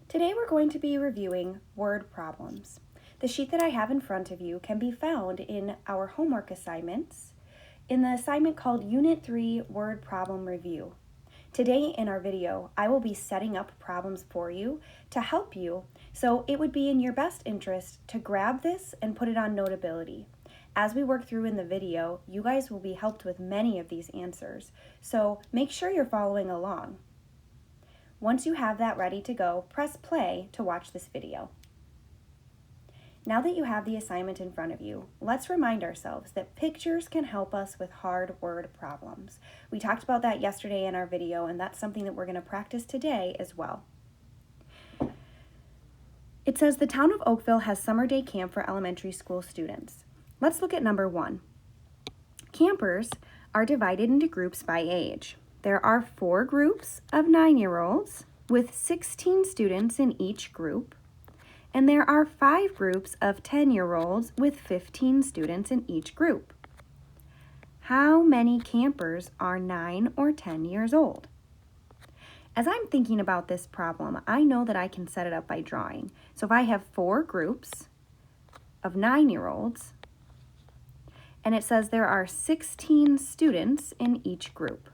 Today we're going to be reviewing word problems. The sheet that I have in front of you can be found in our homework assignments in the assignment called Unit 3 Word Problem Review. Today in our video, I will be setting up problems for you to help you, so it would be in your best interest to grab this and put it on Notability. As we work through in the video, you guys will be helped with many of these answers, so make sure you're following along. Once you have that ready to go, press play to watch this video. Now that you have the assignment in front of you, let's remind ourselves that pictures can help us with hard word problems. We talked about that yesterday in our video, and that's something that we're going to practice today as well. It says the town of Oakville has summer day camp for elementary school students. Let's look at number 1. Campers are divided into groups by age. There are 4 groups of 9-year-olds with 16 students in each group, and there are 5 groups of 10-year-olds with 15 students in each group. How many campers are 9 or 10 years old? As I'm thinking about this problem, I know that I can set it up by drawing. So if I have 4 groups of 9-year-olds, and it says there are 16 students in each group.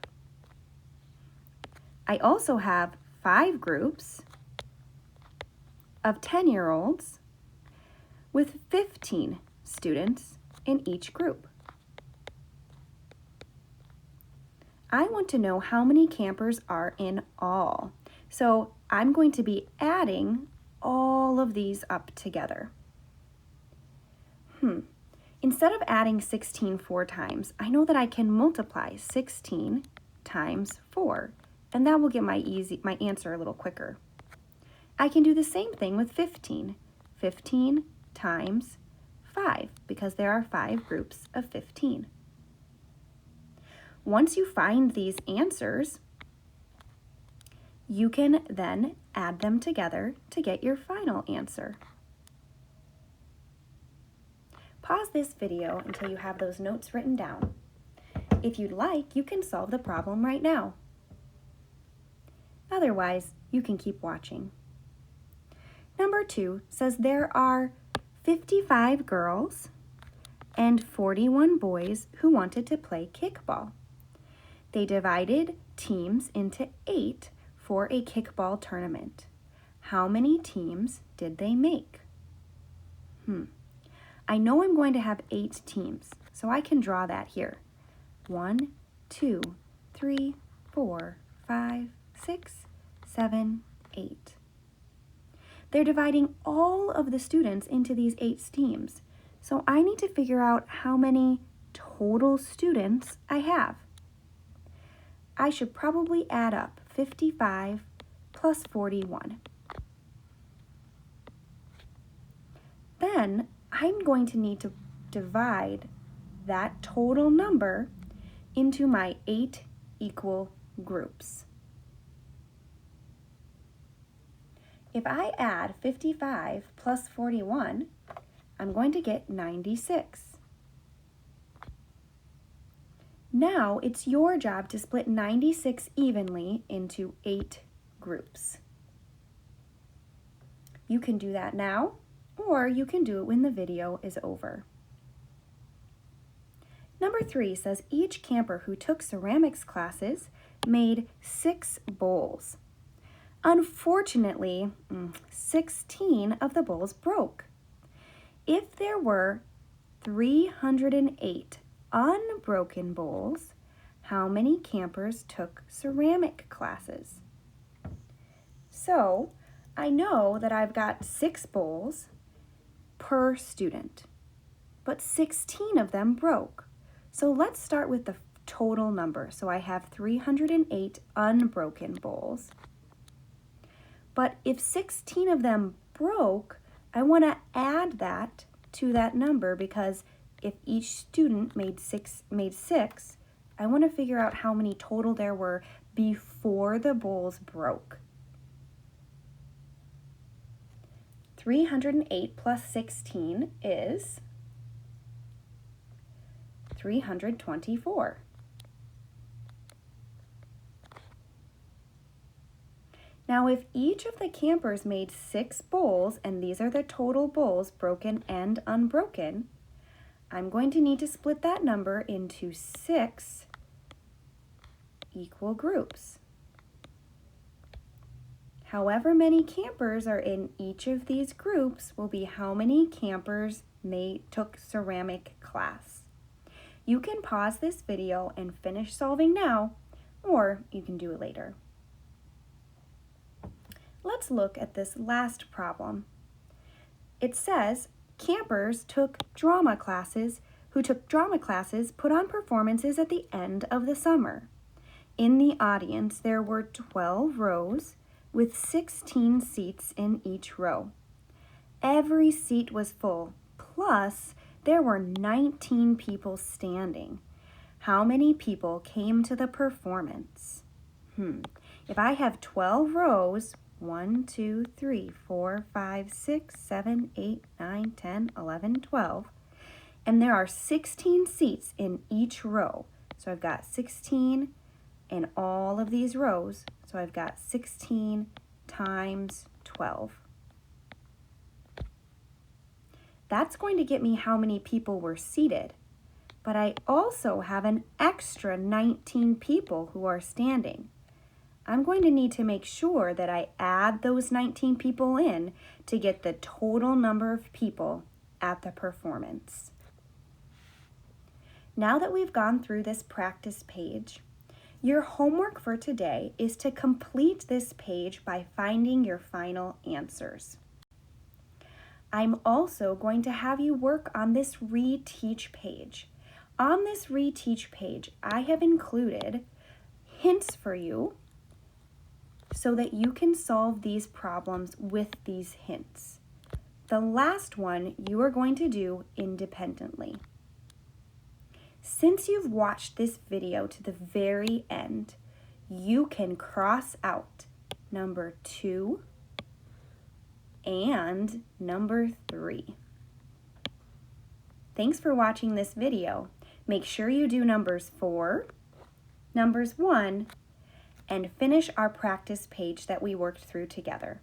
I also have 5 groups of 10-year-olds with 15 students in each group. I want to know how many campers are in all. So I'm going to be adding all of these up together. Instead of adding 16 4 times, I know that I can multiply 16 times 4. And that will get my answer a little quicker. I can do the same thing with 15. 15 times 5, because there are 5 groups of 15. Once you find these answers, you can then add them together to get your final answer. Pause this video until you have those notes written down. If you'd like, you can solve the problem right now. Otherwise, you can keep watching. Number 2 says there are 55 girls and 41 boys who wanted to play kickball. They divided teams into 8 for a kickball tournament. How many teams did they make? I know I'm going to have 8 teams, so I can draw that here. 1, 2, 3, 4, 5, 6, 7, 8. They're dividing all of the students into these 8 teams. So I need to figure out how many total students I have. I should probably add up 55 plus 41. Then I'm going to need to divide that total number into my 8 equal groups. If I add 55 plus 41, I'm going to get 96. Now it's your job to split 96 evenly into 8 groups. You can do that now, or you can do it when the video is over. Number 3 says each camper who took ceramics classes made 6 bowls. Unfortunately, 16 of the bowls broke. If there were 308 unbroken bowls, how many campers took ceramic classes? So, I know that I've got 6 bowls per student, but 16 of them broke. So let's start with the total number. So I have 308 unbroken bowls. But if 16 of them broke, I want to add that to that number, because if each student made six, I want to figure out how many total there were before the bowls broke. 308 plus 16 is 324. Now, if each of the campers made 6 bowls, and these are the total bowls, broken and unbroken, I'm going to need to split that number into 6 equal groups. However many campers are in each of these groups will be how many campers took ceramic class. You can pause this video and finish solving now, or you can do it later. Let's look at this last problem. It says, campers who took drama classes put on performances at the end of the summer. In the audience, there were 12 rows with 16 seats in each row. Every seat was full, plus there were 19 people standing. How many people came to the performance? If I have 12 rows, 1, 2, 3, 4, 5, 6, 7, 8, 9, 10, 11, 12, and there are 16 seats in each row. So I've got 16 in all of these rows. So I've got 16 times 12. That's going to get me how many people were seated. But I also have an extra 19 people who are standing. I'm going to need to make sure that I add those 19 people in to get the total number of people at the performance. Now that we've gone through this practice page, your homework for today is to complete this page by finding your final answers. I'm also going to have you work on this reteach page. On this reteach page, I have included hints for you so that you can solve these problems with these hints. The last one you are going to do independently. Since you've watched this video to the very end, you can cross out number 2 and number 3. Thanks for watching this video. Make sure you do numbers 4, numbers 1, and finish our practice page that we worked through together.